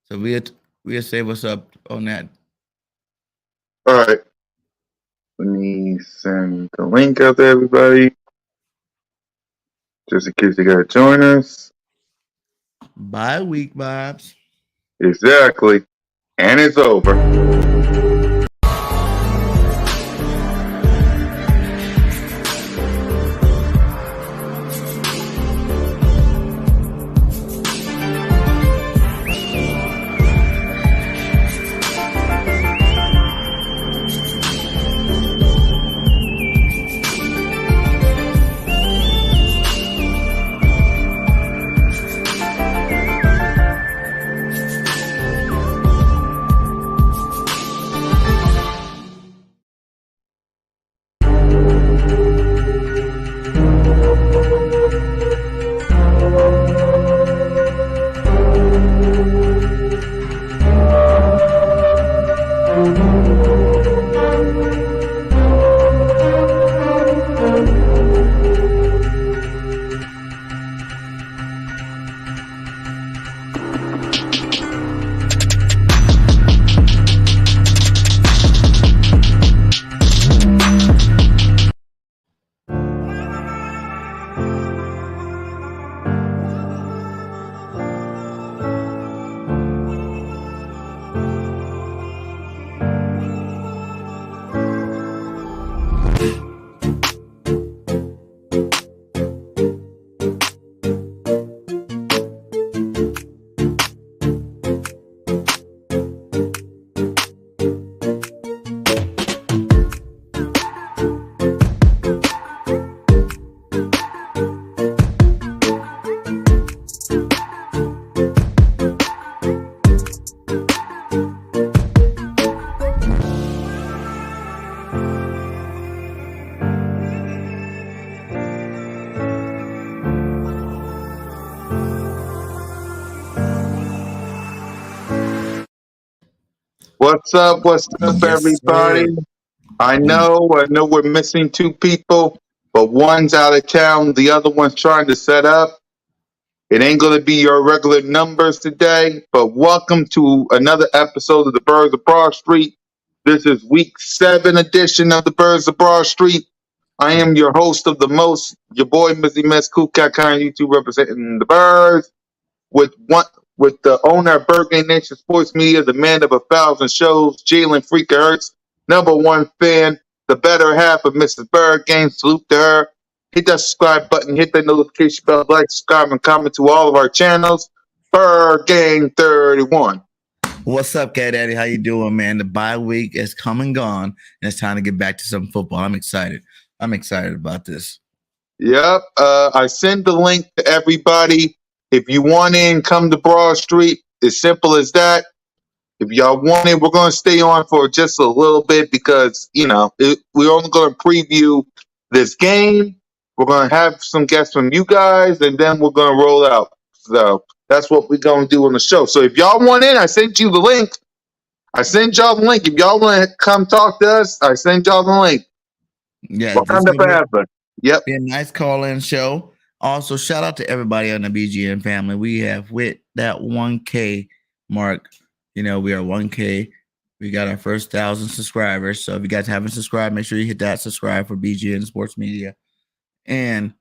So we'll say what's up on that. All right. Let me send the link out to everybody, just in case they gotta join us. Bye week vibes. Exactly. And it's over. What's up? What's up, Yes, everybody? sir. I know we're missing two people, but one's out of town, the other one's trying to set up. It ain't gonna be your regular numbers today, but welcome to another episode of the Birds of Broad Street. This is week 7 edition of the Birds of Broad Street. I am your host of the most, your boy Mizzy Mess Cool Cat Kind YouTube representing the Birds with one with the owner of Burger Nation Sports Media, the man of 1,000 shows, Jalen Freaker Hurts, number one fan, the better half of Mrs. Bird Game. Salute to her. Hit that subscribe button, hit that notification bell, like, subscribe, and comment to all of our channels. Bird Game 31. What's up, Cat Daddy? How you doing, man? The bye week is come and gone, and it's time to get back to some football. I'm excited. I'm excited about this. Yep. I send the link to everybody. If you want in, come to Broad Street. As simple as that. If y'all want it, we're going to stay on for just a little bit because, we're only going to preview this game. We're going to have some guests from you guys, and then we're going to roll out. So that's what we're going to do on the show. So if y'all want in, I sent you the link. I sent y'all the link. If y'all want to come talk to us, I sent y'all the link. Yeah, What kind of happen? Yep. Be a nice call-in show. Also, shout out to everybody on the BGN family. We have hit that 1K mark. We are 1K. We got our first 1,000 subscribers. So if you guys haven't subscribed, make sure you hit that subscribe for BGN Sports Media. And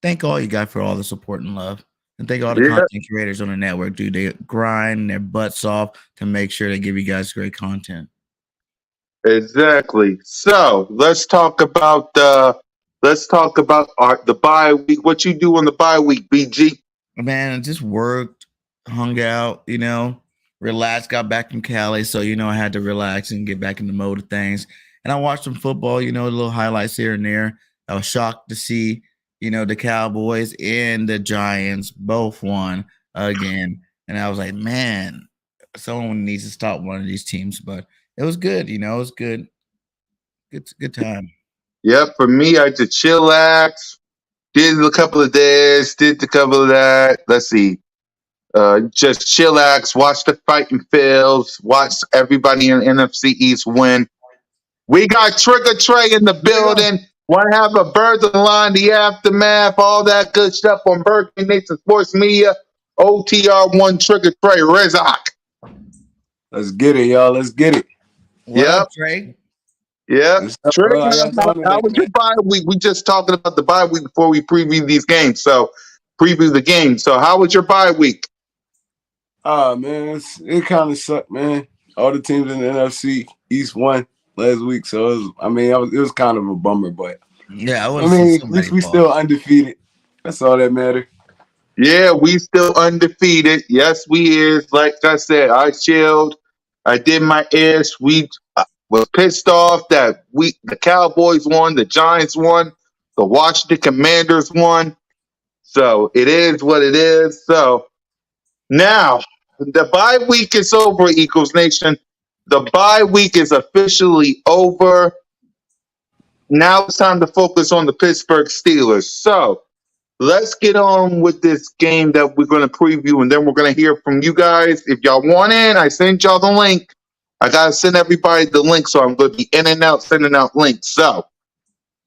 thank all you guys for all the support and love. And thank all the content creators on the network, dude. They grind their butts off to make sure they give you guys great content. Exactly. So let's talk about the bye week. What you do on the bye week, BG? Man, I just worked, hung out, relaxed, got back from Cali. So, I had to relax and get back in the mode of things. And I watched some football, little highlights here and there. I was shocked to see, the Cowboys and the Giants both won again. And I was like, man, someone needs to stop one of these teams. But it was good, it was good. Good time. Yep, for me, I just chillax, did a couple of days, did a couple of that. Let's see. Just chillax, watch the fighting Phils, watch everybody in NFC East win. We got Trigger Trey in the building. One half of Birds on the Line, the aftermath, all that good stuff on Burger Nation Sports Media. OTR1 Trigger Trey, Rezak. Let's get it, y'all. Let's get it. What up, Yep. Trey? Yep. What's up, Trey, bro? How y'all doing how today, was your man? bye week? We just talking about the bye week before we preview these games. So preview the game. So how was your bye week? Ah, man, it kind of sucked, man. All the teams in the NFC East won last week, so it was kind of a bummer, but Yeah, I want I to see mean, at least somebody we fall. still undefeated. That's all that matters. Yeah, we still undefeated. Yes, we is. Like I said, I chilled. I did my ish. We was pissed off that the Cowboys won, the Giants won, the Washington Commanders won. So it is what it is. So now the bye week is over, Eagles Nation. The bye week is officially over. Now it's time to focus on the Pittsburgh Steelers. So let's get on with this game that we're going to preview, and then we're going to hear from you guys. If y'all want in, I sent y'all the link. I got to send everybody the link, so I'm going to be in and out sending out links. So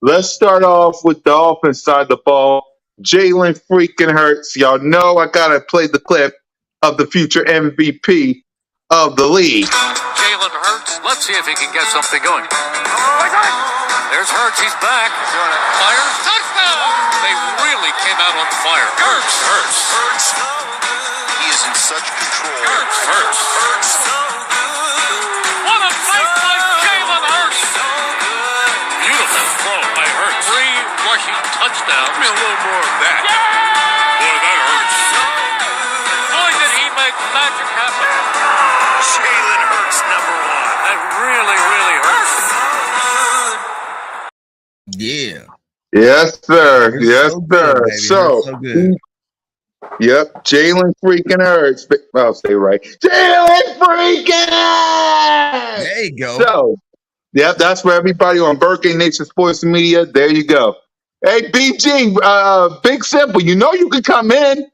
let's start off with the offense side of the ball. Jalen freaking Hurts. Y'all know I got to play the clip of the future MVP of the league. Jalen Hurts. Let's see if he can get something going. There's Hurts. He's back. Fires. Touchdown. They really came out on fire. Hurts. He is in such control. Hurts. What a night by Jalen Hurts. Beautiful throw by Hurts. 3 rushing touchdowns. Give me a little more of that. Boy, that hurts. Boy, did he make magic happen. Jalen Hurts, number 1. That really hurts. Yeah. Yes, sir. Hurts Yes, so good, sir. baby. Hurts so good. Yep, Jalen freaking Hurts. I'll say right. Jalen freaking Hurts. There you go. So, yep, that's for everybody on Birthday Nation Sports Media. There you go. Hey, BG, Big Simple, you know you can come in.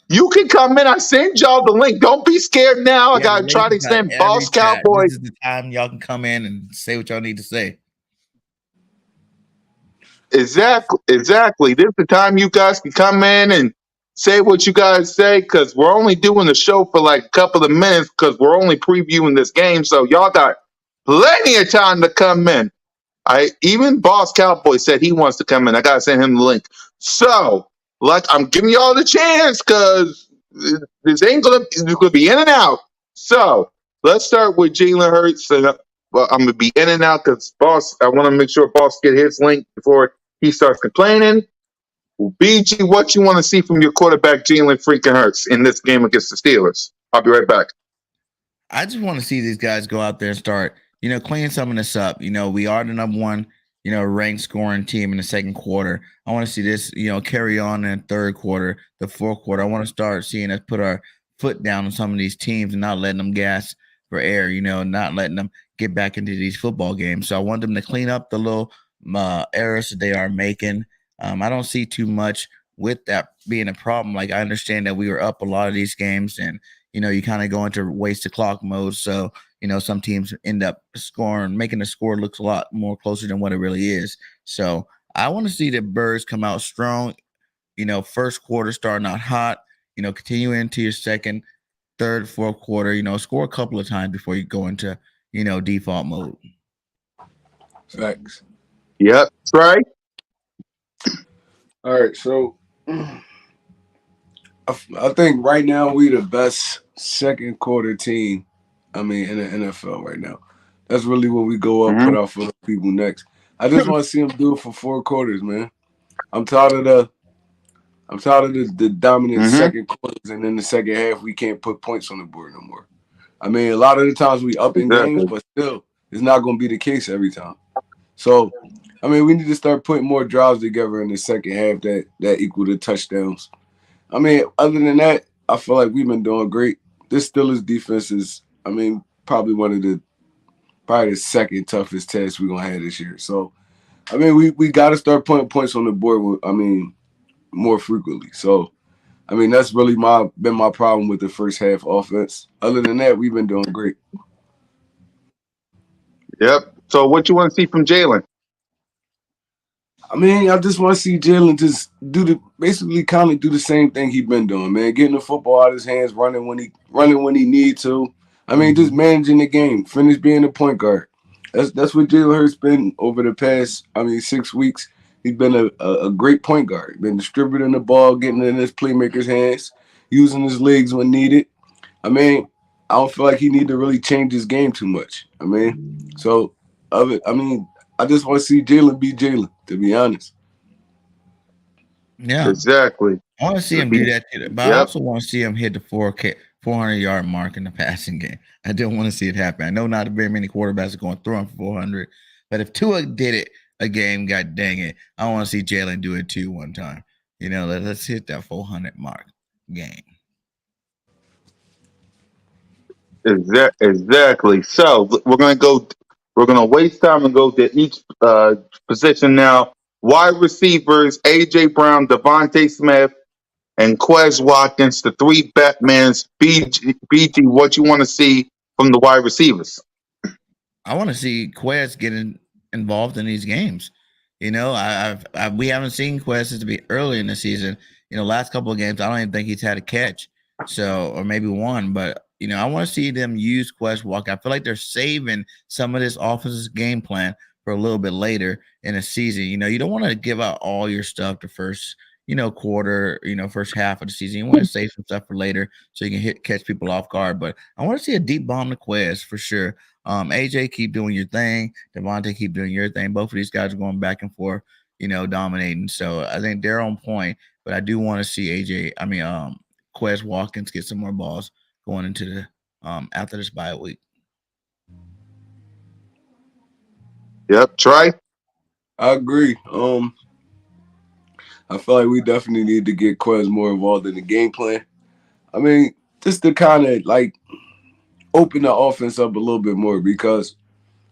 You can come in. I sent y'all the link. Don't be scared now. I Yeah, got the to try link to is at send every Boss chat. Cowboy. This is the time y'all can come in and say what y'all need to say. Exactly. This is the time you guys can come in and say what you guys say, because we're only doing the show for like a couple of minutes because we're only previewing this game. So y'all got plenty of time to come in. Even Boss Cowboy said he wants to come in. I gotta send him the link. So, like, I'm giving y'all the chance because this ain't gonna be in and out. So let's start with Jalen Hurts, and well, I'm gonna be in and out because Boss. I want to make sure Boss get his link before he starts complaining. Well, BG, what you want to see from your quarterback Jalen freaking Hurts in this game against the Steelers? I'll be right back. I just want to see these guys go out there and start, cleaning some of this up. We are the number one, ranked scoring team in the second quarter. I want to see this, carry on in the third quarter, the fourth quarter. I want to start seeing us put our foot down on some of these teams and not letting them gas for air, not letting them get back into these football games. So I want them to clean up the little errors that they are making. I don't see too much with that being a problem. Like, I understand that we were up a lot of these games, and you kind of go into waste the clock mode. So, some teams end up scoring, making the score looks a lot more closer than what it really is. So I want to see the Birds come out strong, first quarter starting out hot, continue into your second, third, fourth quarter, score a couple of times before you go into, default mode. Facts. Yep, right. All right, so I think right now we the best second quarter team. In the NFL right now. That's really what we go up, Mm-hmm. put our foot on people next. I just want to see them do it for 4 quarters, man. I'm tired of the dominant Mm-hmm. second quarters, and then the second half we can't put points on the board no more. A lot of the times we up in games, but still, it's not going to be the case every time. So, we need to start putting more drives together in the second half that equal the touchdowns. Other than that, I feel like we've been doing great. This Steelers defense is, probably probably the second toughest test we're gonna have this year. So, we got to start putting points on the board. More frequently. So, that's really been my problem with the first half offense. Other than that, we've been doing great. Yep. So, what you want to see from Jalen? I just want to see Jalen just basically do the same thing he's been doing, man. Getting the football out of his hands, running when he need to, I mean, just managing the game, finish being a point guard. That's what Jalen Hurts been over the past, 6 weeks. He's been a great point guard. Been distributing the ball, getting it in his playmakers' hands, using his legs when needed. I mean, I don't feel like he need to really change his game too much. So of it, I just want to see Jalen be Jalen, to be honest. Yeah. Exactly. I want to see him do that too, but I Yep. also want to see him hit the 400-yard mark in the passing game. I don't want to see it happen. I know not very many quarterbacks are going to throw him for 400, but if Tua did it a game, god dang it, I want to see Jalen do it too one time. Let's hit that 400 mark game. Exactly. So we're gonna go. We're gonna waste time and go to each position now. Wide receivers: AJ Brown, Devontae Smith, and Quez Watkins. The three Batmans. BG, what you want to see from the wide receivers? I want to see Quest getting involved in these games. We haven't seen Quest since to be early in the season. Last couple of games, I don't even think he's had a catch, or maybe one. But I want to see them use Quest Walk. I feel like they're saving some of this offensive game plan for a little bit later in the season. You don't want to give out all your stuff the first quarter, first half of the season. You want to save some stuff for later so you can catch people off guard. But I want to see a deep bomb to Quest for sure. AJ, keep doing your thing. Devontae, keep doing your thing. Both of these guys are going back and forth, dominating. So I think they're on point. But I do want to see Quez Watkins get some more balls going into the after this bye week. Yep. Trey. I agree. I feel like we definitely need to get Quez more involved in the game plan. I mean, just to kind of like open the offense up a little bit more because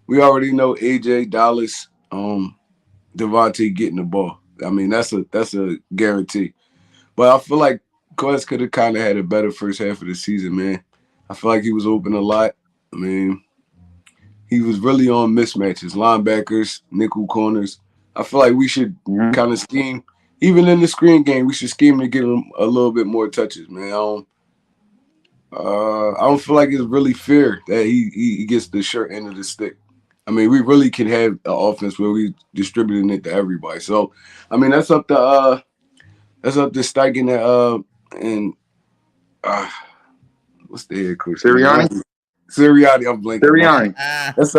we already know AJ Dallas, Devontae getting the ball. I mean, that's a guarantee. But I feel like Quest could have kind of had a better first half of the season, man. I feel like he was open a lot. I mean, he was really on mismatches, linebackers, nickel corners. I feel like we should kind of scheme, even in the screen game, we should scheme to get him a little bit more touches, man. I don't feel like it's really fair that he gets the short end of the stick. I mean, we really can have an offense where we distributing it to everybody. So, I mean, that's up to Steichen and what's the head coach? Sirianni. Sirianni, I'm blanking. Sirianni. That's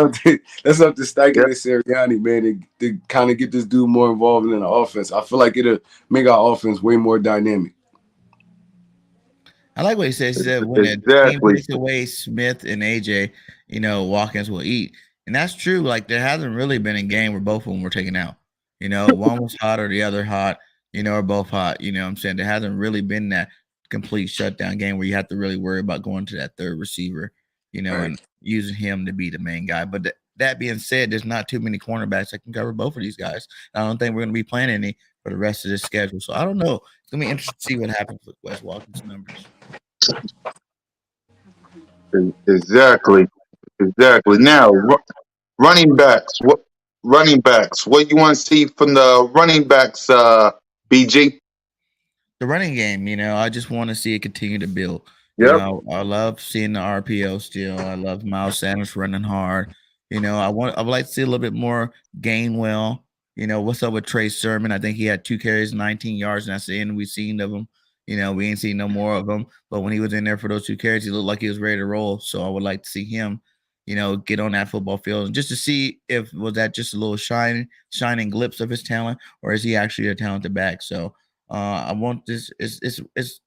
up to Steichen and Sirianni, man, to kind of get this dude more involved in the offense. I feel like it'll make our offense way more dynamic. I like what he says. He said when a team takes away Smith and AJ, Watkins will eat. And that's true. Like there hasn't really been a game where both of them were taken out. One was hot or the other hot, or both hot. You know what I'm saying? There hasn't really been that complete shutdown game where you have to really worry about going to that third receiver, right, and using him to be the main guy. But that being said, there's not too many cornerbacks that can cover both of these guys. I don't think we're going to be playing any for the rest of this schedule. So I don't know. It's going to be interesting to see what happens with Wes Watkins' numbers. Exactly. Now, running backs. What running backs? What you want to see from the running backs? BG. The running game, I just want to see it continue to build. Yep. I love seeing the RPO still. I love Miles Sanders running hard. I would like to see a little bit more Gainwell. What's up with Trey Sermon? I think he had 2 carries, 19 yards, and that's the end we've seen of him. We ain't seen no more of him. But when he was in there for those 2 carries, he looked like he was ready to roll. So I would like to see him, get on that football field and just to see if was that just a little shining glimpse of his talent, or is he actually a talented back? So I want this. It's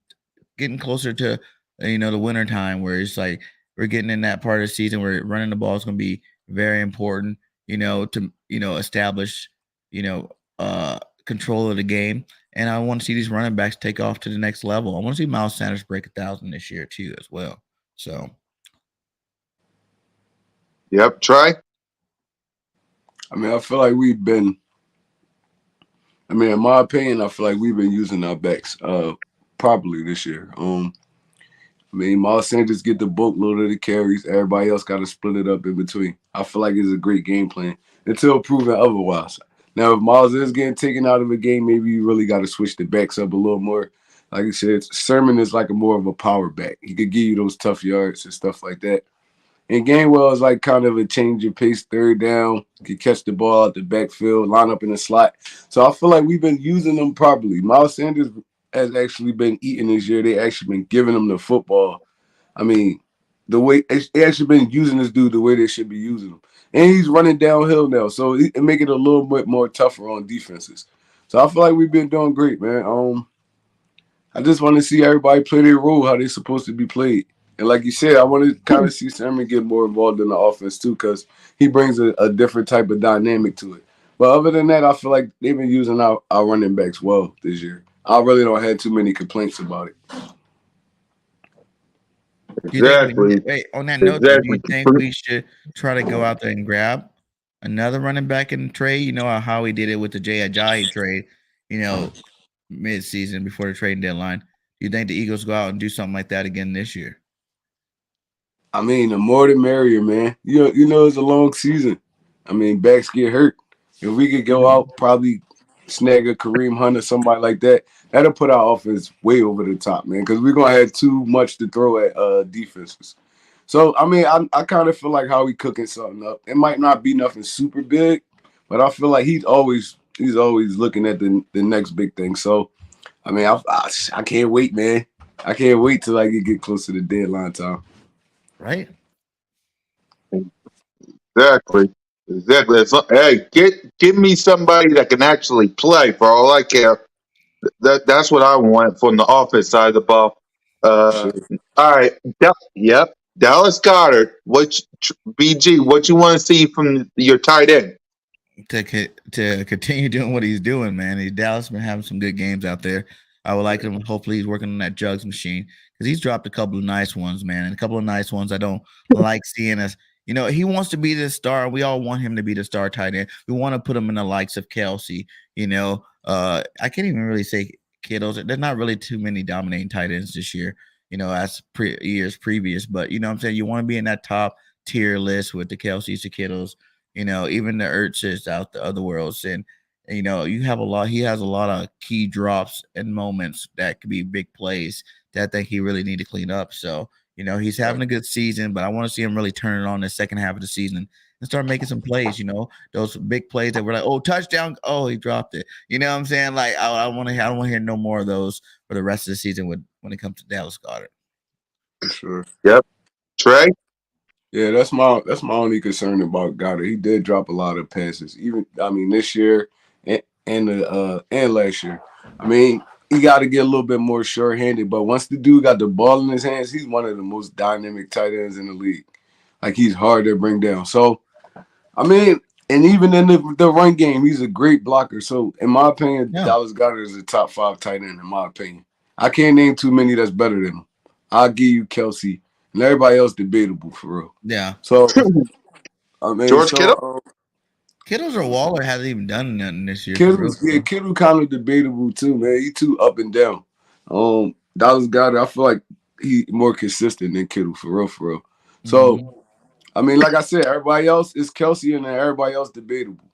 getting closer to the winter time where it's like we're getting in that part of the season where running the ball is going to be very important. To establish control of the game. And I want to see these running backs take off to the next level. I want to see Miles Sanders break 1,000 this year too, as well. So, yep. Trey. I mean, I feel like we've been. I mean, in my opinion, I feel like we've been using our backs properly this year. I mean, Miles Sanders get the boatload of the carries. Everybody else got to split it up in between. I feel like it's a great game plan until proven otherwise. Now, if Miles is getting taken out of a game, maybe you really got to switch the backs up a little more. Like I said, Sermon is like more of a power back. He could give you those tough yards and stuff like that. And Gainwell is like kind of a change of pace, third down, can catch the ball out the backfield, line up in the slot. So I feel like we've been using them properly. Miles Sanders has actually been eating this year. They actually been giving him the football. I mean, the way they actually been using this dude the way they should be using him. And he's running downhill now, so it make it a little bit more tougher on defenses. So I feel like we've been doing great, man. I just want to see everybody play their role how they're supposed to be played. And like you said, I want to kind of see Sermon get more involved in the offense too, because he brings a different type of dynamic to it. But other than that, I feel like they've been using our running backs well this year. I really don't have too many complaints about it. Do you think Exactly. wait, on that note though, do Exactly. you think we should try to go out there and grab another running back in the trade? You know how we did it with the Jay Ajayi trade, you know, mid-season before the trading deadline. Do you think the Eagles go out and do something like that again this year? I mean, the more the merrier, man. You know, it's a long season. I mean, backs get hurt. If we could go out, probably snag a Kareem Hunt or somebody like that, that'll put our offense way over the top, man. Because we're gonna have too much to throw at defenses. So I mean, I kind of feel like how we cooking something up. It might not be nothing super big, but I feel like he's always looking at the next big thing. So I mean, I can't wait, man. I can't wait till I get close to the deadline time. Right? Exactly. Exactly. Hey, give me somebody that can actually play for all I care. That's what I want from the offense side of the ball. For Uh, sure. all right. Yep. Dallas Goddard. BG? What you want to see from your tight end? To continue doing what he's doing, man. Dallas been having some good games out there. I would like him. Hopefully, he's working on that jugs machine because he's dropped a couple of nice ones, man, and a couple of nice ones I don't like seeing us. You know, he wants to be the star. We all want him to be the star tight end. We want to put him in the likes of Kelsey. You know, I can't even really say Kittles. There's not really too many dominating tight ends this year. You know, as years previous, but you know what I'm saying. You want to be in that top tier list with the Kelseys, the Kittles, you know, even the Ertzes out the other worlds. And, you know, you have a lot, he has a lot of key drops and moments that could be big plays that I think he really need to clean up. So, you know, he's having a good season, but I want to see him really turn it on the second half of the season and start making some plays, you know, those big plays that were like, oh, touchdown. Oh, he dropped it. You know what I'm saying? Like, I don't want to hear no more of those for the rest of the season when it comes to Dallas Goddard. For sure. Yep. Trey. Yeah, that's my only concern about Goddard. He did drop a lot of passes, even I mean this year and last year. I mean, he got to get a little bit more sure-handed. But once the dude got the ball in his hands, he's one of the most dynamic tight ends in the league. Like he's hard to bring down. So I mean, and even in the run game, he's a great blocker. So in my opinion, Yeah. Dallas Goddard is a top 5 tight end in my opinion. I can't name too many that's better than him. I'll give you Kelsey and everybody else debatable for real. Yeah. So I mean, George Kittle. Kittles or Waller hasn't even done nothing this year for real. Kittle kind of debatable too, man. He too up and down. Dallas Goddard, I feel like he more consistent than Kittle for real, for real. Mhm. So I mean, like I said, everybody else is Kelsey and then everybody else debatable.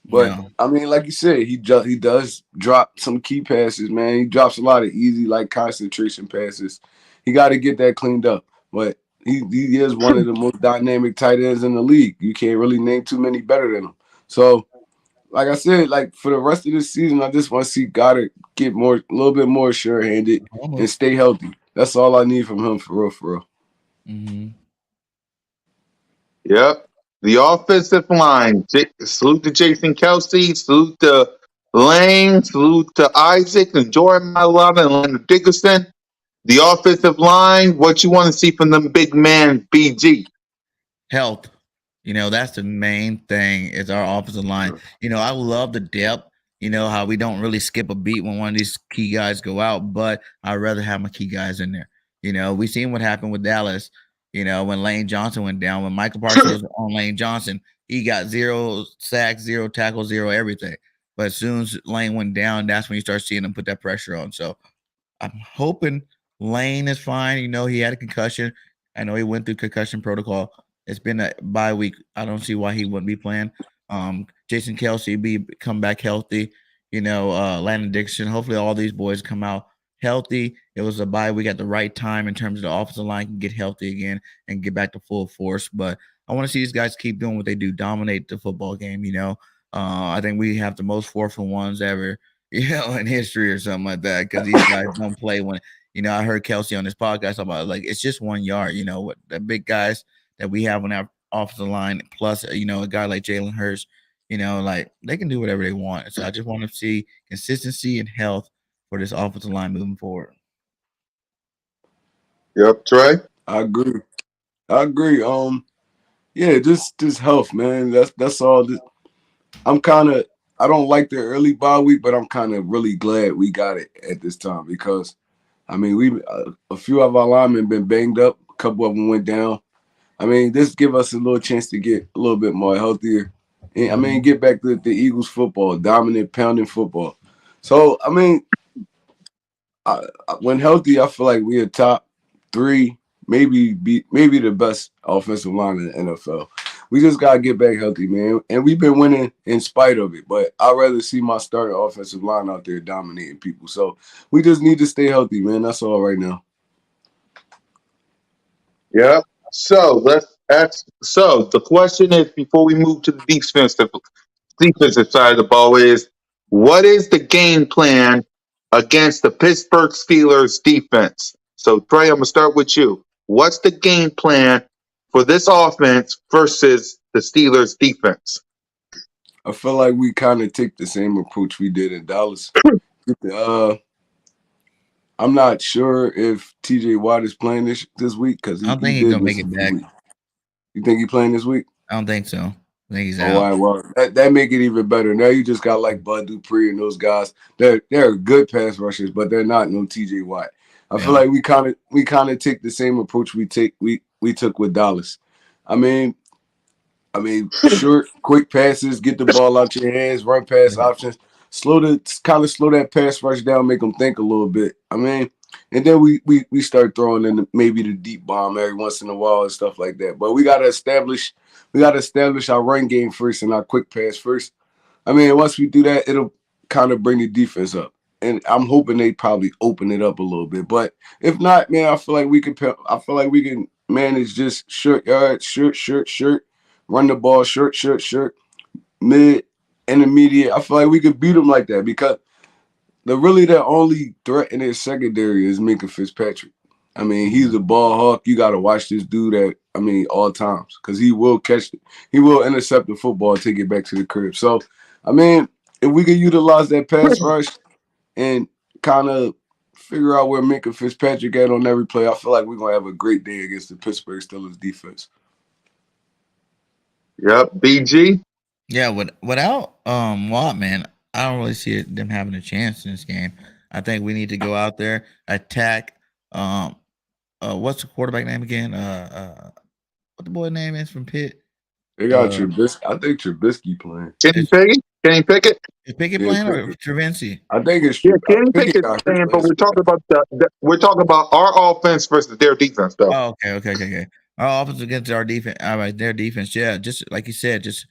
But Yeah. I mean, like you said, he does drop some key passes, man. He drops a lot of easy, like concentration passes. He got to get that cleaned up. But he is one of the most dynamic tight ends in the league. You can't really name too many better than him. So, like I said, like for the rest of this season, I just want to see Goddard get a little bit more sure-handed and Almost. stay healthy. That's all I need from him, for real, for real. Mm-hmm. Yep. The offensive line. Salute to Jason Kelsey. Salute to Lane. Salute to Isaac and Jordan Mailata and Leonard Dickerson. The offensive line. What you want to see from them big man, BG? Health. You know, that's the main thing is our offensive line. You know, I love the depth. You know, how we don't really skip a beat when one of these key guys go out, but I'd rather have my key guys in there. You know, we seen what happened with Dallas, you know, when Lane Johnson went down, when Michael Parsons was on Lane Johnson, he got 0 sacks, 0 tackles, 0 everything. But as soon as Lane went down, that's when you start seeing him put that pressure on. So I'm hoping Lane is fine. You know, he had a concussion. I know he went through concussion protocol. It's been a bye week. I don't see why he wouldn't be playing. Jason Kelsey come back healthy. You know, Landon Dixon. Hopefully, all these boys come out healthy. It was a bye week at the right time in terms of the offensive line can get healthy again and get back to full force. But I want to see these guys keep doing what they do, dominate the football game. I think we have the most 4-for-1s ever, in history or something like that because these guys don't play when. I heard Kelsey on this podcast about like it's just 1 yard. What the big guys that we have on our offensive line, plus a guy like Jalen Hurts. Like they can do whatever they want. So I just want to see consistency and health for this offensive line moving forward. Yep, Trey. I agree. I agree. Yeah, just health, man. That's all. I'm kind of. I don't like the early bye week, but I'm kind of really glad we got it at this time because, I mean, we a few of our linemen been banged up. A couple of them went down. I mean, this give us a little chance to get a little bit more healthier. And, I mean, get back to the Eagles football, dominant, pounding football. So, I mean, when healthy, I feel like we're top three, maybe the best offensive line in the NFL. We just gotta get back healthy, man. And we've been winning in spite of it. But I'd rather see my starting offensive line out there dominating people. So we just need to stay healthy, man. That's all right now. Yep. So the question is before we move to the defensive side of the ball is what is the game plan against the Pittsburgh Steelers defense? So Trey, I'm gonna start with you. What's the game plan for this offense versus the Steelers defense? I feel like we kind of take the same approach we did in Dallas. I'm not sure if TJ Watt is playing this week because I don't he think he's did gonna make miss a it few back. weeks. You think he playing this week? I don't think so. I think he's Oh, out. well, that make it even better. Now you just got like Bud Dupree and those guys. They're good pass rushers, but they're not no TJ Watt. I feel Yeah. like we kind of take the same approach we took with Dallas. I mean, short, quick passes, get the ball out your hands, run pass Yeah. options, slow that pass rush down, make them think a little bit. I mean, and then we start throwing in maybe the deep bomb every once in a while and stuff like that. But we gotta establish our run game first and our quick pass first. I mean, once we do that, it'll kind of bring the defense up. And I'm hoping they probably open it up a little bit. But if not, man, I feel like we can manage just short yards, short, run the ball, short, mid, intermediate. I feel like we could beat them like that because the only threat in their secondary is Minka Fitzpatrick. I mean, he's a ball hawk. You got to watch this dude all times because he will catch it. He will intercept the football and take it back to the crib. So, I mean, if we could utilize that pass rush and kind of figure out where Minka Fitzpatrick at on every play, I feel like we're going to have a great day against the Pittsburgh Steelers defense. Yep, BG. Yeah, without Watt, man, I don't really see them having a chance in this game. I think we need to go out there, attack. What's the quarterback name again? What the boy name is from Pitt? They got Uh, Trubisky. I think Trubisky playing. Kenny is, Pickett? Kenny Pickett? is Pickett Yeah, playing or Pickett. Travinci? I think it's Yeah, true. I Kenny think it Pickett's got hurt playing, but last week. we're talking about our offense versus their defense, though. Oh, okay. Our offense against our defense. All right, their defense. Yeah, just like you said, just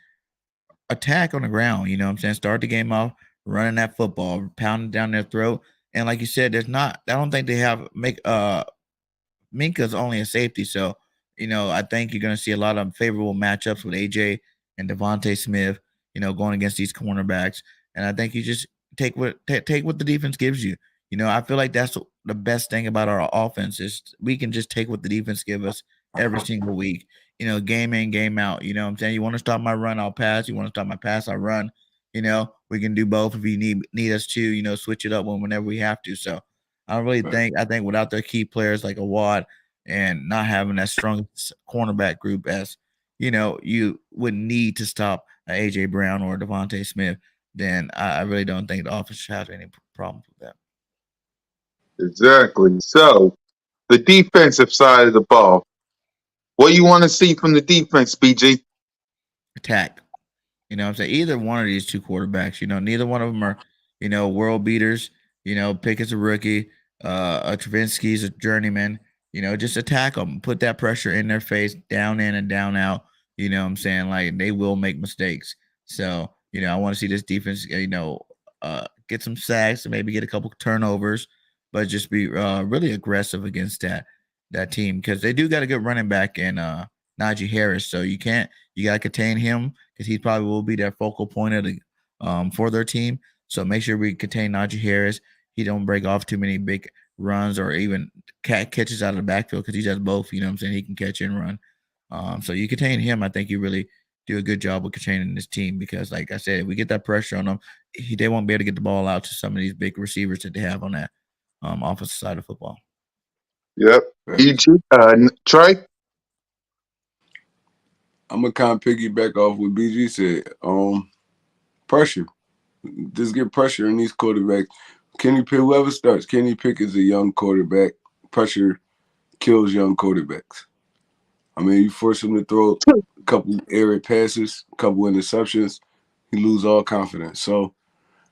attack on the ground. You know what I'm saying? Start the game off running that football, pounding down their throat. And like you said, there's not. I don't think they have make Minka's only a safety, so I think you're going to see a lot of favorable matchups with AJ and Devontae Smith. Going against these cornerbacks, and I think you just take what the defense gives you. I feel like that's the best thing about our offense is we can just take what the defense give us every single week. Game in, game out. You know what I'm saying? You want to stop my run, I'll pass. You want to stop my pass, I'll run. We can do both if you need us to. Switch it up whenever we have to. So I don't really think. I think without their key players like a Watt and not having that strong cornerback group as you would need to stop AJ Brown or Devontae Smith, then I really don't think the offense should have any problems with that. Exactly. So, the defensive side of the ball. What do you want to see from the defense, BG? Attack. What I'm saying? Either one of these two quarterbacks, neither one of them are, world beaters. Pickett's a rookie. Travinsky's a journeyman. Just attack them. Put that pressure in their face, down in and down out. You know what I'm saying? Like they will make mistakes. So, I want to see this defense, get some sacks and maybe get a couple turnovers. but just be really aggressive against that team because they do got a good running back in Najee Harris. So you got to contain him because he probably will be their focal point of the for their team. So make sure we contain Najee Harris. He don't break off too many big runs or even catches out of the backfield because he does both. You know what I'm saying? He can catch and run. So you contain him. I think you really do a good job of containing this team because, like I said, if we get that pressure on them, they won't be able to get the ball out to some of these big receivers that they have on that offensive side of football. Yep. Facts. BG, Trey. I'm gonna kind of piggyback off what BG said. Pressure. Just get pressure in these quarterbacks. Kenny Pick, whoever starts, Kenny Pick is a young quarterback. Pressure kills young quarterbacks. I mean, you force him to throw a couple errant passes, a couple interceptions, he lose all confidence. So,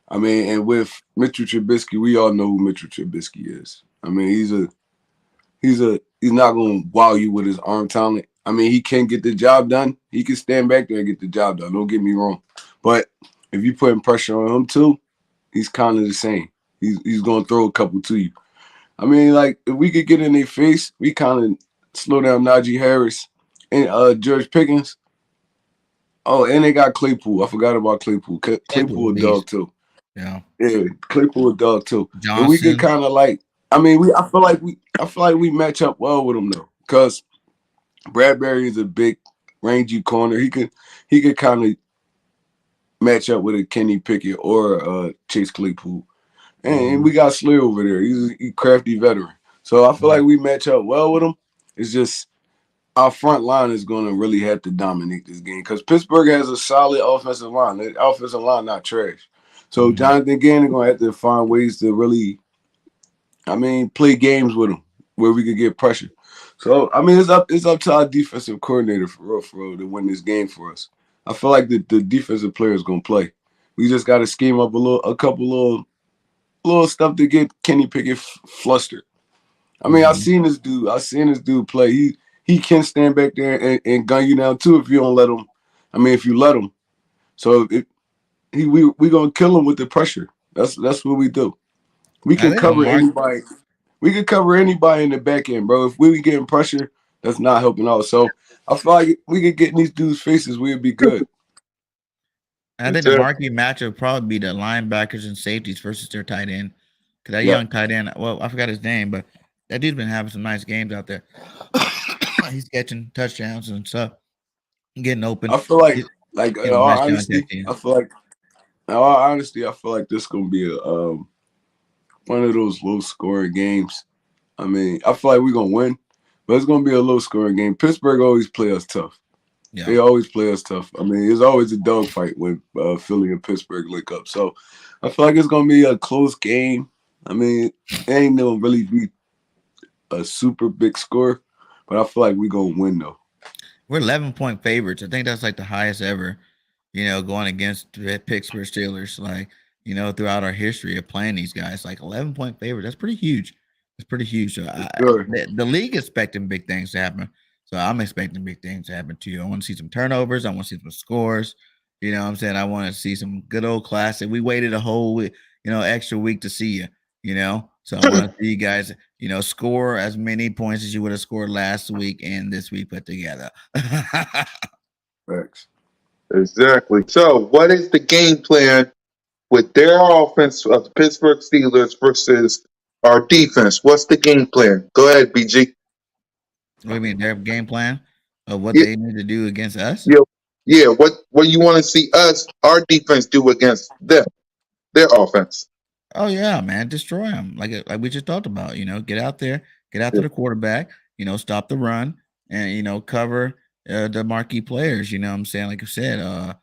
I mean, and with Mitchell Trubisky, we all know who Mitchell Trubisky is. I mean, he's not gonna wow you with his arm talent. I mean, he can get the job done. He can stand back there and get the job done. Don't get me wrong. But if you putting pressure on him too, he's kind of the same. He's gonna throw a couple to you. I mean, like if we could get in their face, we kind of slow down Najee Harris and George Pickens. Oh, and they got Claypool. I forgot about Claypool. Claypool a dog Beast. too. Yeah. Yeah, Claypool a dog too. But we could Johnson. kind of like. I mean, I feel like we match up well with them though, because Bradbury is a big, rangy corner. He could kind of match up with a Kenny Pickett or Chase Claypool. And we got Slayer over there. He's a crafty veteran. So I feel like we match up well with him. It's just our front line is going to really have to dominate this game because Pittsburgh has a solid offensive line. The offensive line not trash. So Mhm. Jonathan Gannon going to have to find ways to really, play games with him where we could get pressure. So I mean, it's up to our defensive coordinator for real to win this game for us. I feel like the defensive player is going to play. We just got to scheme up a couple little stuff to get Kenny Pickett flustered. I mean, I've seen this dude play. He can stand back there and gun you down too if you don't let him. I mean, if you let him. So we gonna kill him with the pressure. That's what we do. We I can think cover Mark. anybody. We can cover anybody in the back end, bro. If we be getting pressure, that's not helping out. So I feel like we could get in these dudes' faces, we'd be good. I think That's the it. marquee matchup would probably be the linebackers and safeties versus their tight end. Because that Yep. young tight end, well, I forgot his name, but that dude's been having some nice games out there. He's catching touchdowns and stuff, getting open. I feel like He's in getting a all nice contact honesty, in. I feel like this gonna be a one of those low scoring games. I mean, I feel like we're gonna win, but it's gonna be a low scoring game. Pittsburgh always play us tough. Yeah. They always play us tough. I mean, it's always a dogfight when Philly and Pittsburgh link up. So I feel like it's gonna be a close game. I mean, it ain't gonna really be a super big score, but I feel like we're gonna win though. We're 11-point favorites. I think that's like the highest ever, going against the Pittsburgh Steelers, like, throughout our history of playing these guys. Like 11-point favorite. That's pretty huge. That's pretty huge. So For sure. the league is expecting big things to happen. So I'm expecting big things to happen too. I want to see some turnovers. I want to see some scores. You know what I'm saying? I want to see some good old classic. We waited a whole extra week to see you, you know. So I want to see you guys, score as many points as you would have scored last week and this week put together. Facts. Exactly. So, what is the game plan with their offense of the Pittsburgh Steelers versus our defense? What's the game plan? Go ahead, BG. What do you mean? Their game plan of what Yeah, they need to do against us? yeah, yeah. What you want to see our defense do against them, their offense? Oh yeah, man, destroy them like we just talked about. Get out there, get after Yeah. the quarterback. Stop the run and cover the marquee players. You know what I'm saying? Like I said,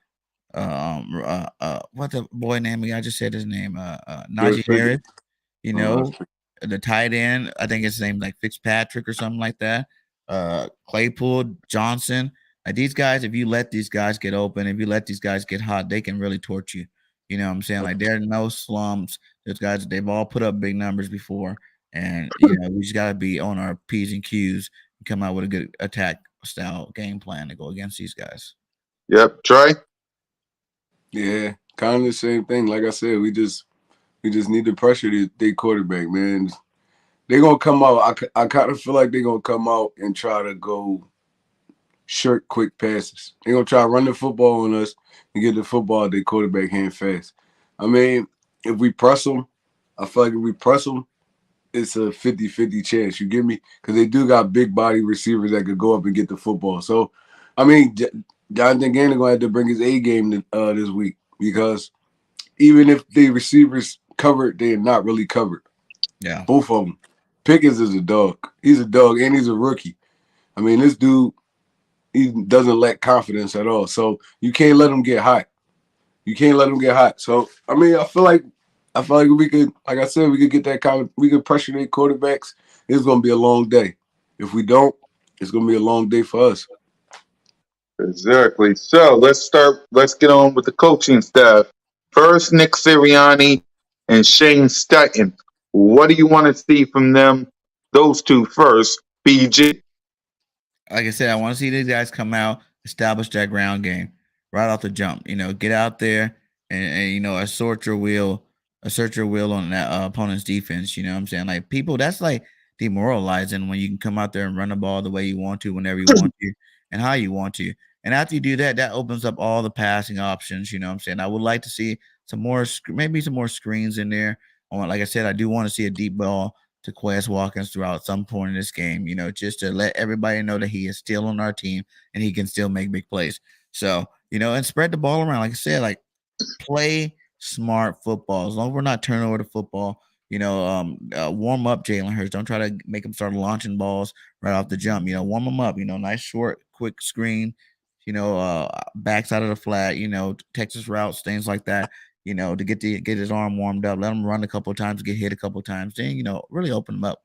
what the boy name? I just said his name. George Najee Pickens. Harris. you know, the tight end, I think his name like Fitzpatrick or something like that. Claypool, Johnson. Like these guys, if you let these guys get open, if you let these guys get hot, they can really torch you. You know what I'm saying? Like there are no slumps. Those guys, they've all put up big numbers before. And we just gotta be on our P's and Q's and come out with a good attack style game plan to go against these guys. Yep. Trey. Yeah, kind of the same thing. Like I said, we just need to pressure the quarterback, man. They're gonna come out. I kind of feel like they're gonna come out and try to go short, quick passes. They're gonna try to run the football on us and get the football at their quarterback hand fast. I mean, if we press them, I feel like if we press them, it's a 50-50 chance. You get me? Because they do got big body receivers that could go up and get the football. So, I mean, Jonathan Gannon gonna have to bring his A game this week because even if the receivers covered, they are not really covered. Yeah. Both of them. Pickens is a dog. He's a dog and he's a rookie. I mean, this dude, he doesn't lack confidence at all. So you can't let him get hot. You can't let him get hot. So I mean, I feel like we could, like I said, we could get that kind of, we could pressure their quarterbacks. It's gonna be a long day. If we don't, it's gonna be a long day for us. Exactly. So let's get on with the coaching staff. First, Nick Sirianni and Shane Steichen. What do you want to see from them? Those two first. BG. Like I said, I want to see these guys come out, establish that ground game right off the jump. Get out there and assert your will on that opponent's defense. You know what I'm saying? Like people, that's like demoralizing when you can come out there and run the ball the way you want to, whenever you want to, and how you want to. And after you do that, that opens up all the passing options. You know what I'm saying? I would like to see some more, maybe some more screens in there. Like I said, I do want to see a deep ball to Quez Watkins throughout some point in this game, just to let everybody know that he is still on our team and he can still make big plays. So, and spread the ball around. Like I said, like play smart football. As long as we're not turning over the football, warm up Jalen Hurts. Don't try to make him start launching balls right off the jump. Warm him up. Nice short, quick screen. Backside of the flat. Texas routes, things like that. To get his arm warmed up. Let him run a couple of times, get hit a couple of times. Then really open him up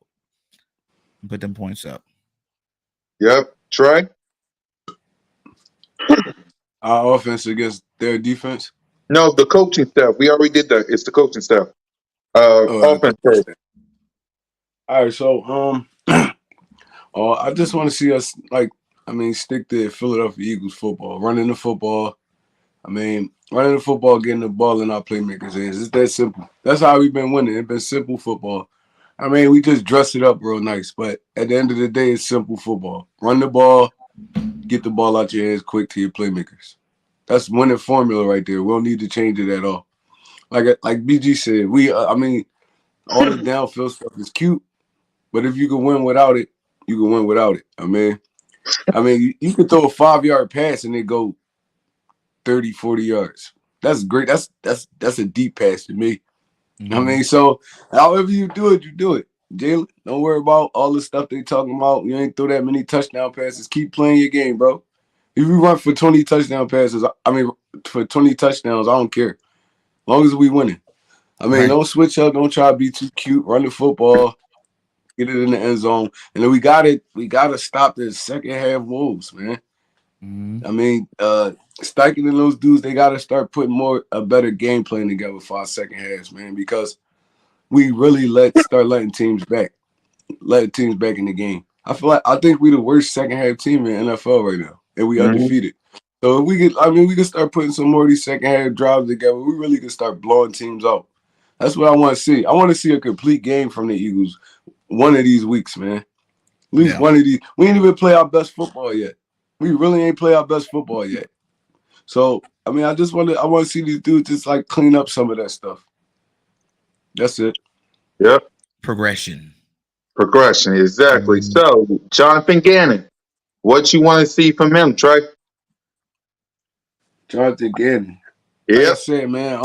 and put them points up. Yep. Trey. Our offense against their defense. No, the coaching staff. We already did that. It's the coaching staff. Offense first. All right, so I just want to see us stick to Philadelphia Eagles football, running the football. Running the football, getting the ball in our playmakers' hands. It's that simple. That's how we've been winning. It's been simple football. We just dress it up real nice, but at the end of the day, it's simple football. Run the ball, get the ball out your hands quick to your playmakers. That's winning formula right there. We don't need to change it at all. Like BG said, all the downfield stuff is cute, but if you can win without it, you can win without it. You can throw a 5-yard pass and it go 30, 40 yards. That's great. That's a deep pass to me. Mm-hmm. So however you do it, you do it. Jalen, don't worry about all the stuff they talking about. You ain't throw that many touchdown passes. Keep playing your game, bro. If you run for 20 touchdown passes, for 20 touchdowns, I don't care. As long as we winning. Right. Don't switch up. Don't try to be too cute. Run the football. Get it in the end zone. And then we got to stop the second half wolves, man. Mm-hmm. Steichen and those dudes, they got to start putting a better game plan together for our second halves, man, because we really start letting teams back in the game. I think we the worst second half team in the NFL right now, and we undefeated. So if we could start putting some more of these second half drives together. We really could start blowing teams out. That's what I want to see. I want to see a complete game from the Eagles one of these weeks, man. At least one of these. We ain't even play our best football yet. We really ain't play our best football yet. So I want to see these dudes just like clean up some of that stuff. That's it. Yep. Progression, exactly. Mm-hmm. So, Jonathan Gannon, what you want to see from him, Trey? Jonathan Gannon. Yep. Like I said, man.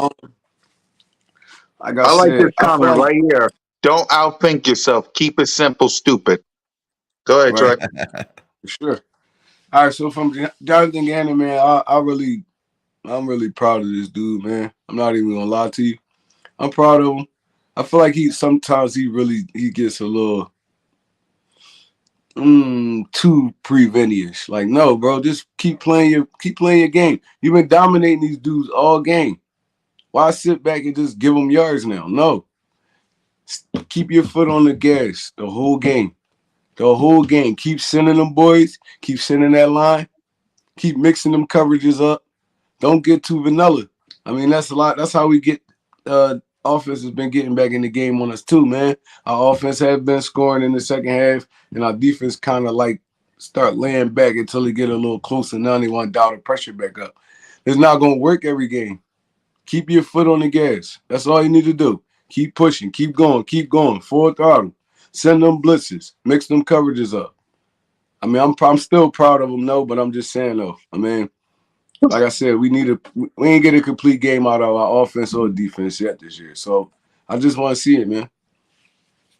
I like this comment right here. Don't outthink yourself. Keep it simple, stupid. Go ahead, Trey. For sure. All right, so from Jonathan Gannon, man, I'm really proud of this dude, man. I'm not even gonna lie to you. I'm proud of him. I feel like sometimes he gets a little too prevent-ish. Like, no, bro, just keep playing your game. You've been dominating these dudes all game. Why sit back and just give them yards now? No. Keep your foot on the gas the whole game. The whole game. Keep sending them boys. Keep sending that line. Keep mixing them coverages up. Don't get too vanilla. That's a lot. That's how we get offense has been getting back in the game on us too, man. Our offense has been scoring in the second half, and our defense kind of like start laying back until they get a little closer. Now they want to dial the pressure back up. It's not going to work every game. Keep your foot on the gas. That's all you need to do. Keep pushing. Keep going. Full throttle. Send them blitzes. Mix them coverages up. I mean, I'm still proud of them, no, but I'm just saying though. I mean, like I said, we ain't get a complete game out of our offense or defense yet this year. So I just want to see it, man.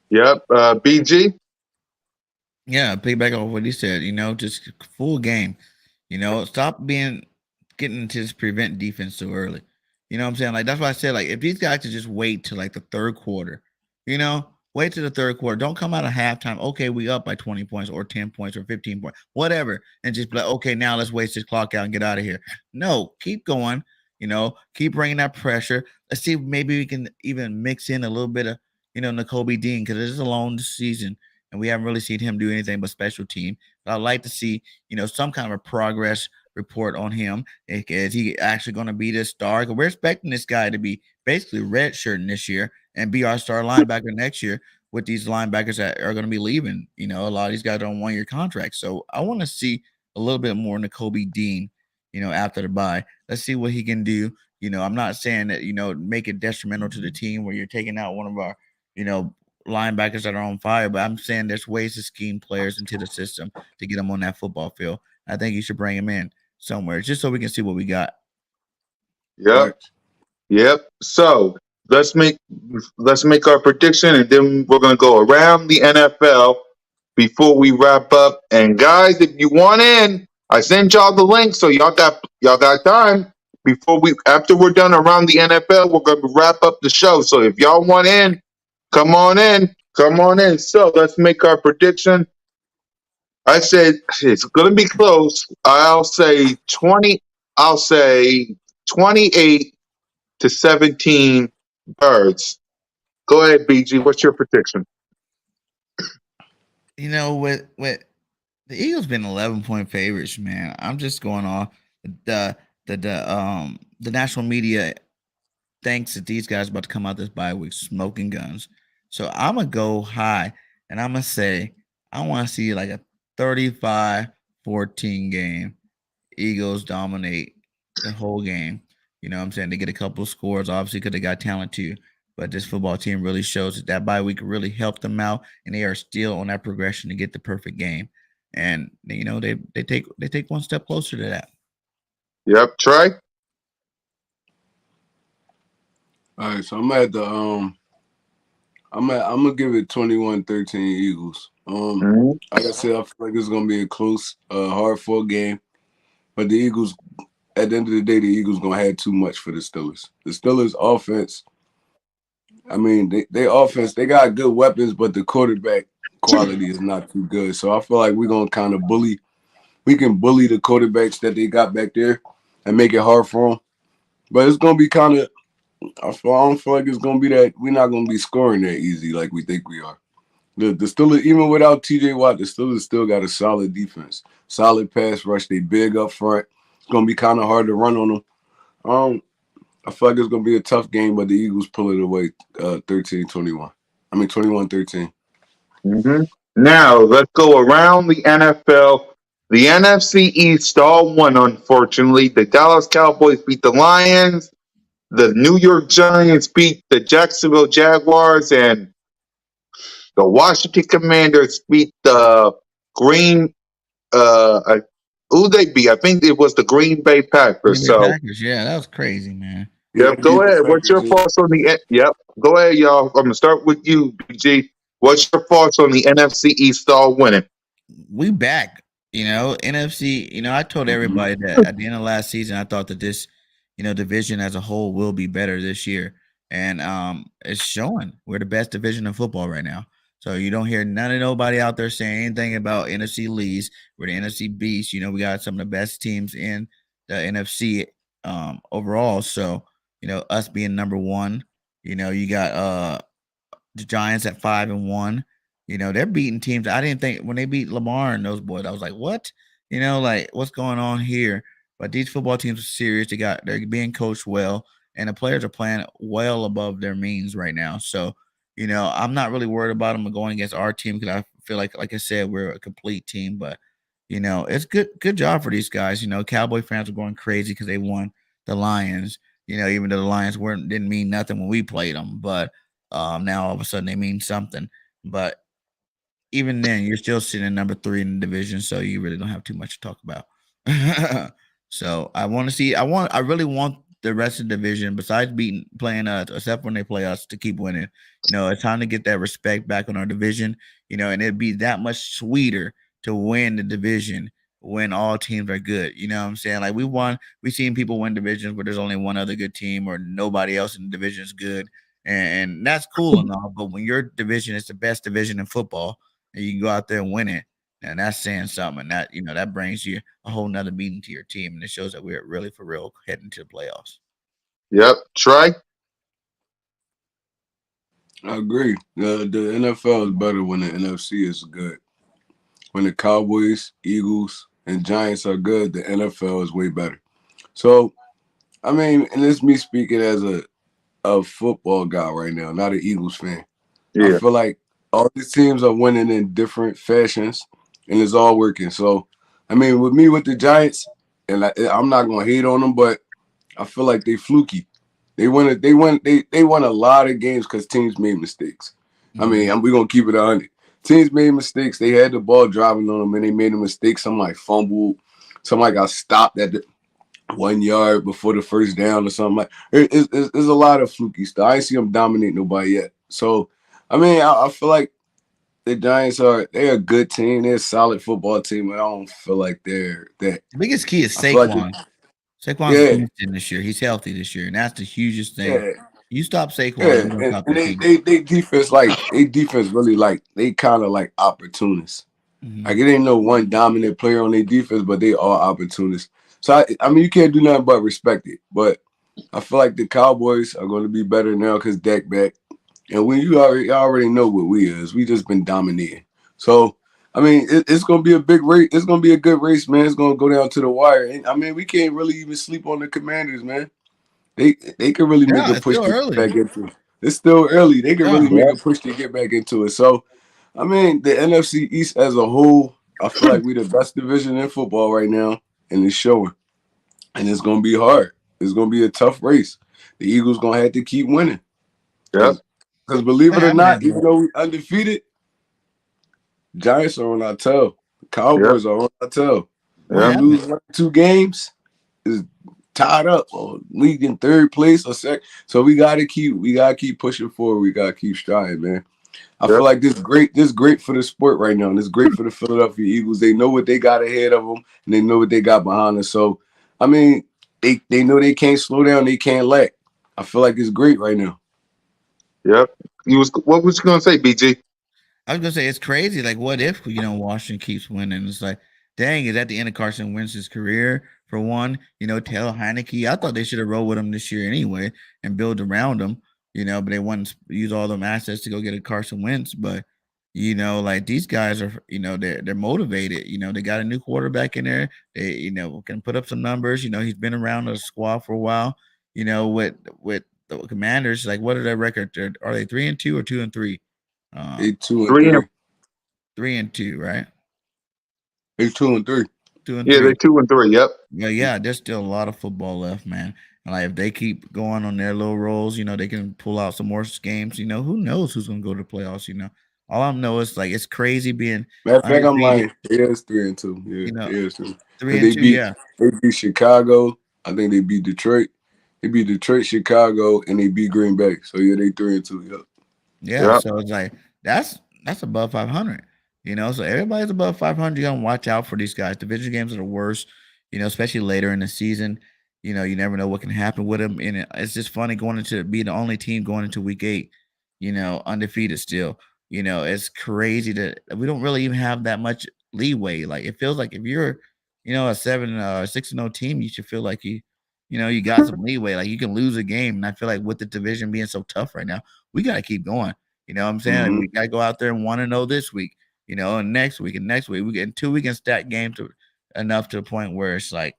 Yep. BG. Yeah, piggyback off what he said, just full game. Stop getting into this prevent defense so early. You know what I'm saying? Like that's why I said, like, if these guys could just wait till like the third quarter, wait till the third quarter. Don't come out of halftime. Okay, we up by 20 points or 10 points or 15 points, whatever, and just be like, okay, now let's waste this clock out and get out of here. No, keep going. Keep bringing that pressure. Let's see if maybe we can even mix in a little bit of, N'Kobe Dean, because it is a long season and we haven't really seen him do anything but special team. But I'd like to see, some kind of a progress report on him. Is he actually going to be this star? Because we're expecting this guy to be basically redshirting this year and be our star linebacker next year with these linebackers that are going to be leaving. A lot of these guys are on 1-year contracts. So I want to see a little bit more N'Kobe Dean, after the bye. Let's see what he can do. I'm not saying that, make it detrimental to the team where you're taking out one of our, linebackers that are on fire, but I'm saying there's ways to scheme players into the system to get them on that football field. I think you should bring him in somewhere just so we can see what we got. Yep. Right. Yep. So let's make our prediction, and then we're gonna go around the NFL before we wrap up. And guys, if you want in, I sent y'all the link, so y'all got time before after we're done around the NFL, we're gonna wrap up the show. So if y'all want in, come on in, come on in. So let's make our prediction. I said it's gonna be close. I'll say 20. I'll say 28-17 Birds. Go ahead, BG. What's your prediction? With the Eagles been 11-point favorites, man. I'm just going off the national media thinks that these guys about to come out this bye week smoking guns. So I'm gonna go high and I'm gonna say I want to see like a 35-14 game. Eagles dominate the whole game. You know what I'm saying? They get a couple of scores, obviously, because they got talent too. But this football team really shows that bye week really helped them out, and they are still on that progression to get the perfect game. And they take one step closer to that. Yep, Trey. All right, so I'm gonna give it 21-13 Eagles. Mhm. Like I said, I feel like it's gonna be a close, hard fought game. But the Eagles, at the end of the day, the Eagles gonna have too much for the Steelers. The Steelers offense, I mean, they offense, they got good weapons, but the quarterback quality is not too good. So I feel like we're gonna kind of bully. We can bully the quarterbacks that they got back there and make it hard for them. But it's gonna be kind of. I don't feel like it's gonna be that. We're not gonna be scoring that easy like we think we are. The Steelers, even without T.J. Watt, the Steelers still got a solid defense, solid pass rush. They big up front. It's gonna be kind of hard to run on them. I feel like it's gonna be a tough game, but the Eagles pull it away 13-21. I mean 21-13. Mhm. Now let's go around the NFL. The NFC East all won, unfortunately. The Dallas Cowboys beat the Lions. The New York Giants beat the Jacksonville Jaguars, and the Washington Commanders beat the Green. Who they beat? I think it was the Green Bay Green Packers. Bay So, Packers, yeah, that was crazy, man. Yeah, yep. they Go beat the ahead. What's your Packers. thoughts on the? Yep. Go ahead, y'all. I'm gonna start with you, BG. What's your thoughts on the NFC East all winning? We back. NFC. I told Mm-hmm. everybody that at the end of last season, I thought that this, division as a whole will be better this year, and it's showing we're the best division in football right now. So you don't hear none of nobody out there saying anything about NFC leads. We're the NFC beast. We got some of the best teams in the NFC overall. So us being number one. You got the Giants at 5-1. They're beating teams. I didn't think when they beat Lamar and those boys, I was like, what? Like what's going on here? But these football teams are serious. They're being coached well, and the players are playing well above their means right now. So, I'm not really worried about them going against our team because I feel like I said, we're a complete team. But it's good job for these guys. Cowboy fans are going crazy because they won the Lions. Even though the Lions didn't mean nothing when we played them, but now all of a sudden they mean something. But even then, you're still sitting at number 3 in the division, so you really don't have too much to talk about. So I really want the rest of the division, besides playing us, except when they play us, to keep winning. It's time to get that respect back on our division. And it'd be that much sweeter to win the division when all teams are good. You know what I'm saying? Like we've seen people win divisions where there's only one other good team or nobody else in the division is good. And that's cool and all, but when your division is the best division in football, and you can go out there and win it, and that's saying something. And that brings you a whole nother meaning to your team, and it shows that we're really for real heading to the playoffs. Yep. Trey? I agree. The NFL is better when the NFC is good. When the Cowboys, Eagles, and Giants are good, the NFL is way better. So, I mean, and it's me speaking as a football guy right now, not an Eagles fan. I Yeah. feel like all these teams are winning in different fashions, and it's all working. So, I mean, with the Giants, and I'm not gonna hate on them, but I feel like they fluky. They won a lot of games because teams made mistakes. I Mhm. mean, we're gonna keep it 100. Teams made mistakes. They had the ball driving on them, and they made a mistake. Somebody fumbled. Somebody got stopped at the 1 yard before the first down or something like. There's a lot of fluky stuff. I ain't see them dominate nobody yet. So, I mean, I feel like the Giants they're a good team. They're a solid football team, but I don't feel like they're that. The biggest key is I feel like Saquon. Saquon's yeah, beasting this year. He's healthy this year, and that's the hugest thing. yeah. You stop Saquon, Yeah, you're gonna and, stop and your they, team. they they defense really like they kind of like opportunists. Mhm. Like it ain't no one dominant player on their defense, but they are opportunists. So I mean you can't do nothing but respect it. But I feel like the Cowboys are going to be better now because Dak back, and when you already know what we is. We just been dominating. So I mean it's going to be a big race. It's going to be a good race, man. It's going to go down to the wire. And I mean we can't really even sleep on the Commanders, man. They can really make Yeah, a it's push still to get early. back into it. It's still early. They can really Yeah. make Yep. a push to get back into it. So, I mean, the NFC East as a whole, I feel like we're the best division in football right now, and it's showing. And it's gonna be hard. It's gonna be a tough race. The Eagles gonna have to keep winning Yep. because believe What it or happened not, that even much? though we undefeated, Giants are on our tail. Yep. Cowboys are on our tail. What We Yep. happened? lose 1 or 2 games, is tied up or league in third place or second. So we gotta keep pushing forward. We gotta keep striving, man. I Yep. feel like this great for the sport right now, and it's great for the Philadelphia Eagles. They know what they got ahead of them, and they know what they got behind us. So, I mean, they know they can't slow down, they can't lack. I feel like it's great right now. Yep. What was you gonna say, BG? I was gonna say it's crazy. Like, what if Washington keeps winning? It's like, dang, is that the end of Carson Wentz's career? For one, Taylor Heineke. I thought they should have rolled with him this year anyway and build around him. But they want to use all them assets to go get a Carson Wentz. But like these guys are, they're motivated. They got a new quarterback in there. They, can put up some numbers. He's been around the squad for a while. With the Commanders, like, what are their record? Are they 3-2 or 2-3? They two and 3 and three. 3-2, right? They 2 and 3. Two and yeah, they three. 2 and 3. Yep. Yeah, there's still a lot of football left, man. And like if they keep going on their little rolls, they can pull out some more games. Who knows who's gonna go to the playoffs? All I know is like it's crazy being Matter of fact, I'm undefeated. lying. It is 3-2. Yeah, You know, it is 2. three Because and two. Yeah, they beat Chicago. I think they beat Detroit. They beat Detroit, Chicago, and they beat Green Bay. So yeah, they 3-2. Yep. yeah. Yep. So it's like that's above 500. So everybody's above 500. You gotta watch out for these guys. Division games are the worst. Especially later in the season. You never know what can happen with them. And it's just funny going into be the only team going into week 8. Undefeated still. It's crazy that we don't really even have that much leeway. Like it feels like if you're, a 6-0 team, you should feel like you got some leeway. Like you can lose a game. And I feel like with the division being so tough right now, we gotta keep going. You know what I'm saying? Like, Mm-hmm. we gotta go out there and want to know this week, and next week and next week. We get 2 weeks stack games to enough to the point where it's like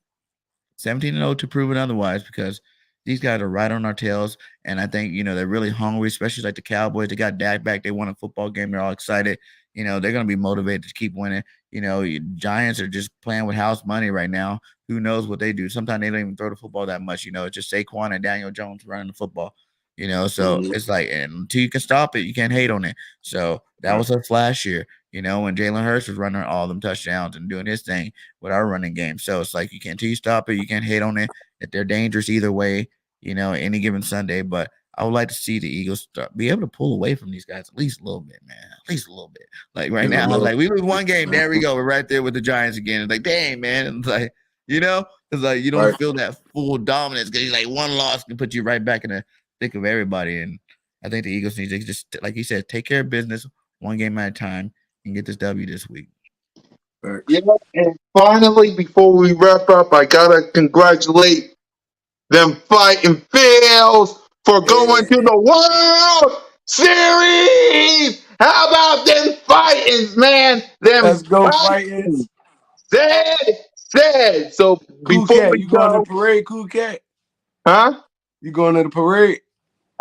17-0 to prove it otherwise because these guys are right on our tails, and I think they're really hungry, especially like the Cowboys. They got Dak back. They won a football game. They're all excited. They're gonna be motivated to keep winning. Giants are just playing with house money right now. Who knows what they do? Sometimes they don't even throw the football that much. It's just Saquon and Daniel Jones running the football. So Mhm. it's like, and until you can stop it, you can't hate on it. So that was a flash year. When Jalen Hurts was running all them touchdowns and doing his thing with our running game. So it's like you can't until you stop it, you can't hate on it. That they're dangerous either way, any given Sunday. But I would like to see the Eagles be able to pull away from these guys at least a little bit, man. At least a little bit. Like right Just a now, little. like we lose one game, there we go. We're right there with the Giants again. It's like, dang, man. It's like, it's like you don't Right. feel that full dominance because like one loss can put you right back in the thick of everybody. And I think the Eagles need to just, like you said, take care of business one game at a time and get this W this week. Yeah, and finally, before we wrap up, I gotta congratulate them Fighting Phils for going to the World Series. How about them Fightings, man? Them Let's go, Fightings. Fightins. Said. So Cool before Cat, we you going to the go, parade? Cool Cat, huh? you going to the parade?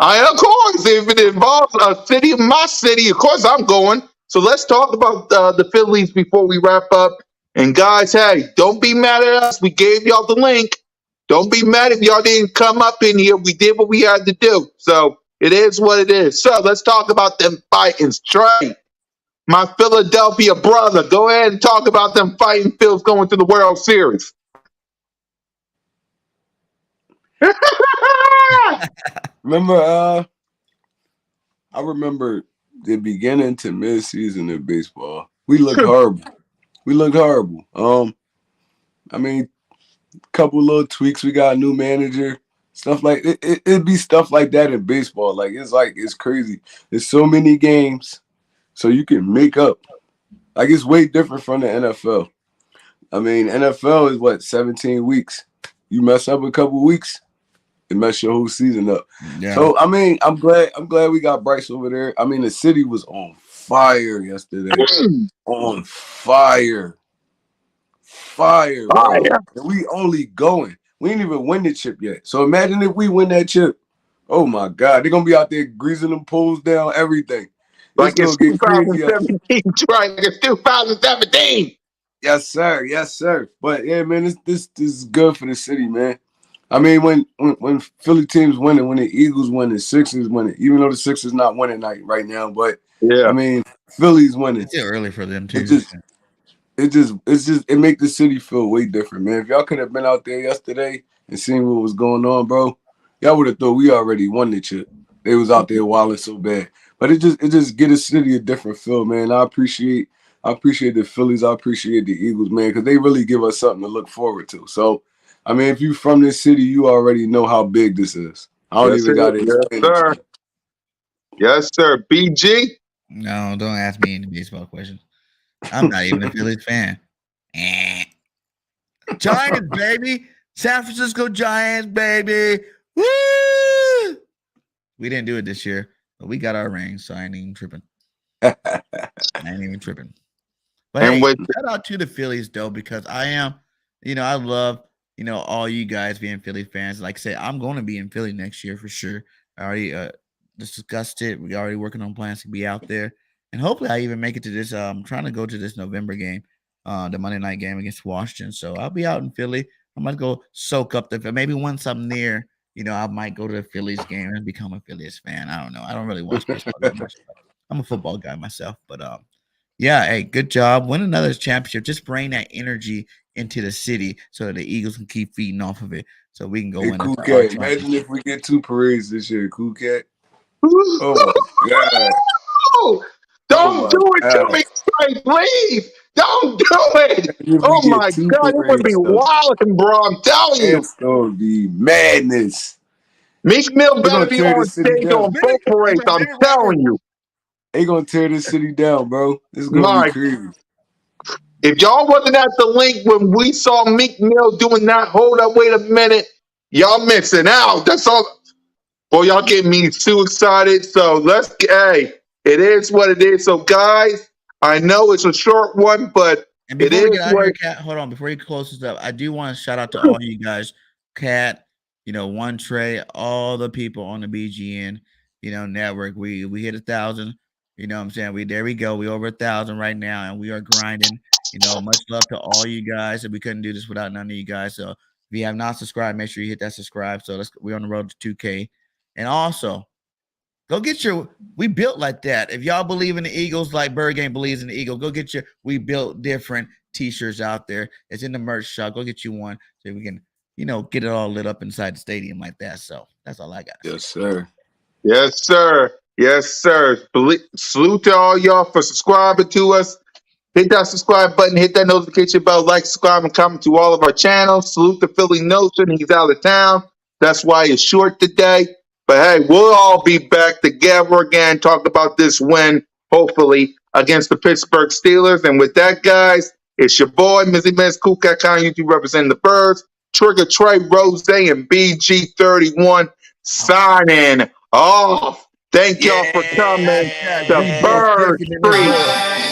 Of course, if it involves a city, my city, of course I'm going. So let's talk about the Phillies before we wrap up. And guys, hey, don't be mad at us. We gave y'all the link. Don't be mad if y'all didn't come up in here. We did what we had to do. So it is what it is. So let's talk about them Fightings. Trey, my Philadelphia brother, go ahead and talk about them Fighting Phils going to the World Series. Remember, I remember the beginning to mid-season in baseball. We looked horrible. We looked horrible. I mean, couple little tweaks. We got a new manager. Stuff like it'd be stuff like that in baseball. Like it's crazy. There's so many games, so you can make up. Like it's way different from the NFL. I mean, NFL is what 17 weeks. You mess up a couple weeks, it mess your whole season up. Yeah. So I mean, I'm glad we got Bryce over there. I mean, the city was on fire yesterday. On fire. Fire, bro. Fire. And we only going. We ain't even win the chip yet. So imagine if we win that chip. Oh my God. They're gonna be out there greasing them poles down, everything. It's Like it's gonna get crazy. 2017, right? Like it's 2017. Yes, sir. Yes, sir. But yeah, man, this is good for the city, man. I mean, when Philly teams winning, when the Eagles win, the Sixers winning, even though the Sixers not winning right now, but I Yeah. mean, Philly's winning. It's still early for them It too. it make the city feel way different, man. If y'all could have been out there yesterday and seen what was going on, bro, y'all would have thought we already won the chip. They was out there wilding so bad. But it just get the city a different feel, man. I appreciate the Phillies. I appreciate the Eagles, man, because they really give us something to look forward to. So, I mean, if you from this city, you already know how big this is. I don't Yes, even got to yes, explain it sir. to you. Yes, sir. BG. No, don't ask me any baseball questions. I'm not even a Phillies fan. Giants, baby. San Francisco Giants, baby. Woo! We didn't do it this year, but we got our rings, so I ain't even tripping. But And hey, with shout out to the Phillies though, because I am, I love, all you guys being Philly fans. Like I said, I'm going to be in Philly next year for sure. I already discussed it. We already working on plans to be out there, and hopefully I even make it to this. I'm trying to go to this November game, the Monday night game against Washington. So I'll be out in Philly. I might go soak up the maybe once I'm near. I might go to the Phillies game and become a Phillies fan. I don't know. I don't really watch baseball that much. I'm a football guy myself, but yeah, hey, good job. Win another championship. Just bring that energy into the city so that the Eagles can keep feeding off of it. So we can go Hey, win Cool our Cat, imagine championship. if we get 2 parades this year, Cool Cat. Oh my God. Oh don't do my it to God. me, Trey, please. Don't do it. If we Oh get my 2 God, it would be parades, though, wilding, bro. I'm telling you. it's gonna be madness. Meek Mill They're better gonna be tear on this city stage on down. both parades. I'm telling you. They gonna tear this city down, bro. It's gonna be My, crazy. if y'all wasn't at the link when we saw Meek Mill doing that, hold up, wait a minute. Y'all missing out. That's all. Boy, y'all getting me too excited. So hey, it is what it is. So guys, I know it's a short one, but And it before is we get out of what here, Kat, hold on. Before you close this up, I do want to shout out to all you guys, Kat, One Trey, all the people on the BGN, network. We hit 1,000. You know what I'm saying? There we go. We over 1,000 right now, and we are grinding. Much love to all you guys. And we couldn't do this without none of you guys. So if you have not subscribed, make sure you hit that subscribe. So we're on the road to 2K. And also, go get we built like that. If y'all believe in the Eagles like Bird Game believes in the Eagles, go get we built different t-shirts out there. It's in the merch shop. Go get you one so we can, get it all lit up inside the stadium like that. So that's all I got. Yes, sir. Yes, sir. Yes, sir. Salute to all y'all for subscribing to us. Hit that subscribe button, hit that notification bell, like, subscribe, and comment to all of our channels. Salute to Philly Notion. He's out of town. That's why it's short today. But hey, we'll all be back together again, talk about this win, hopefully, against the Pittsburgh Steelers. And with that, guys, it's your boy, Mizzy Miz, Cool Cat Con, YouTube representing the Birds, Trigger Trey, Rose, and BG31 signing off. Thank y'all for coming. The Bird Tree.